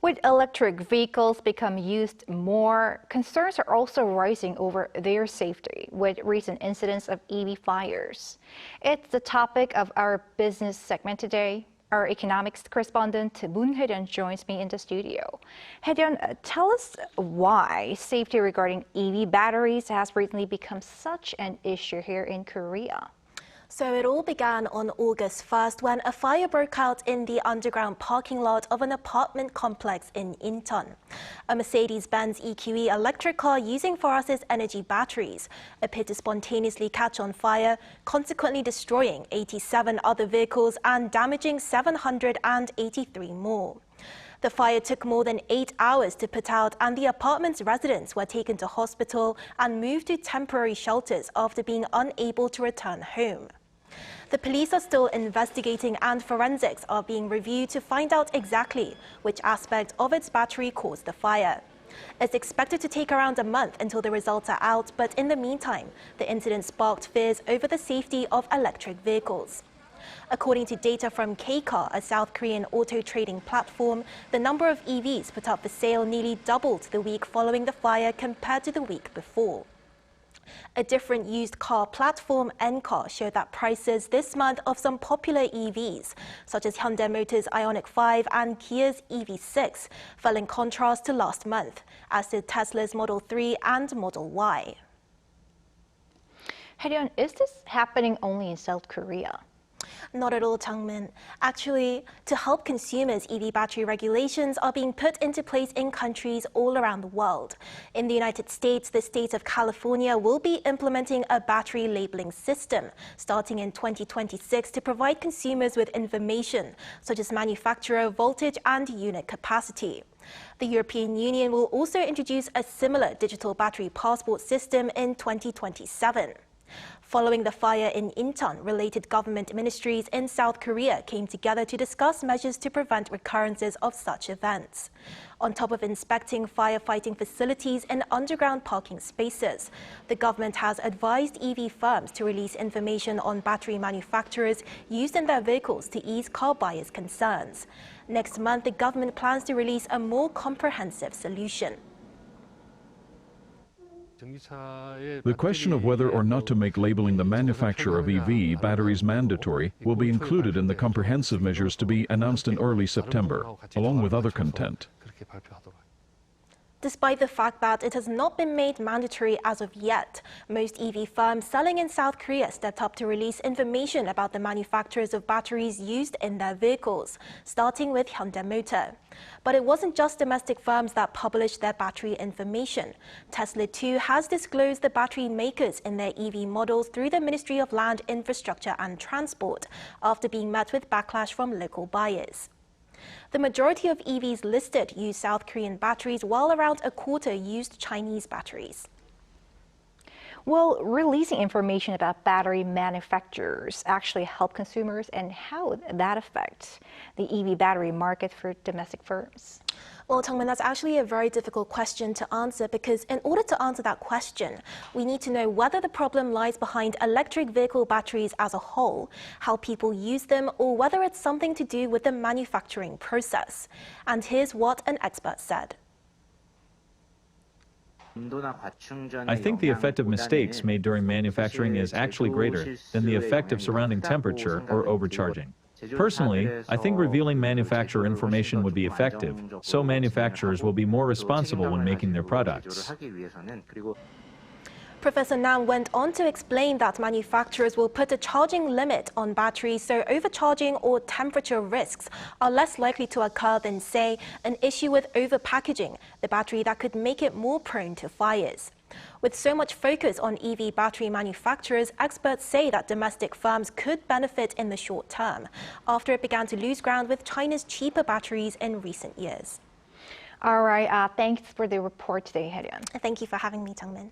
With electric vehicles become used more, concerns are also rising over their safety with recent incidents of EV fires. It's the topic of our business segment today. Our economics correspondent Moon Hye-ryeon joins me in the studio. Hye-ryeon, tell us why safety regarding EV batteries has recently become such an issue here in Korea. So it all began on August 1st when a fire broke out in the underground parking lot of an apartment complex in Incheon. A Mercedes-Benz EQE electric car using Farasis Energy batteries appeared to spontaneously catch on fire, consequently destroying 87 other vehicles and damaging 783 more. The fire took more than 8 hours to put out, and the apartment's residents were taken to hospital and moved to temporary shelters after being unable to return home. The police are still investigating, and forensics are being reviewed to find out exactly which aspect of its battery caused the fire. It's expected to take around a month until the results are out, but in the meantime, the incident sparked fears over the safety of electric vehicles. According to data from K-Car, a South Korean auto trading platform, the number of EVs put up for sale nearly doubled the week following the fire compared to the week before. A different used car platform, N-Car, showed that prices this month of some popular EVs, such as Hyundai Motors' Ioniq 5 and Kia's EV6, fell in contrast to last month, as did Tesla's Model 3 and Model Y. Hye-ryeon, is this happening only in South Korea? Not at all, Changmin. Actually, to help consumers, EV battery regulations are being put into place in countries all around the world. In the United States, the state of California will be implementing a battery labeling system starting in 2026 to provide consumers with information such as manufacturer, voltage, and unit capacity. The European Union will also introduce a similar digital battery passport system in 2027. Following the fire in Incheon, related government ministries in South Korea came together to discuss measures to prevent recurrences of such events. On top of inspecting firefighting facilities in underground parking spaces, the government has advised EV firms to release information on battery manufacturers used in their vehicles to ease car buyers' concerns. Next month, the government plans to release a more comprehensive solution. The question of whether or not to make labeling the manufacture of EV batteries mandatory will be included in the comprehensive measures to be announced in early September, along with other content. Despite the fact that it has not been made mandatory as of yet, most EV firms selling in South Korea stepped up to release information about the manufacturers of batteries used in their vehicles, starting with Hyundai Motor. But it wasn't just domestic firms that published their battery information. Tesla too has disclosed the battery makers in their EV models through the Ministry of Land, Infrastructure and Transport after being met with backlash from local buyers. The majority of EVs listed use South Korean batteries, while around a quarter used Chinese batteries. Will releasing information about battery manufacturers actually help consumers, and how would that affect the EV battery market for domestic firms? Well, Tongmin, that's actually a very difficult question to answer, because in order to answer that question, we need to know whether the problem lies behind electric vehicle batteries as a whole, how people use them, or whether it's something to do with the manufacturing process. And here's what an expert said. I think the effect of mistakes made during manufacturing is actually greater than the effect of surrounding temperature or overcharging. Personally, I think revealing manufacturer information would be effective, so manufacturers will be more responsible when making their products. Professor Nam went on to explain that manufacturers will put a charging limit on batteries so overcharging or temperature risks are less likely to occur than, say, an issue with overpackaging the battery that could make it more prone to fires. With so much focus on EV battery manufacturers, experts say that domestic firms could benefit in the short term after it began to lose ground with China's cheaper batteries in recent years. All right, thanks for the report today, Hye-ryeon. Thank you for having me, Jungmin.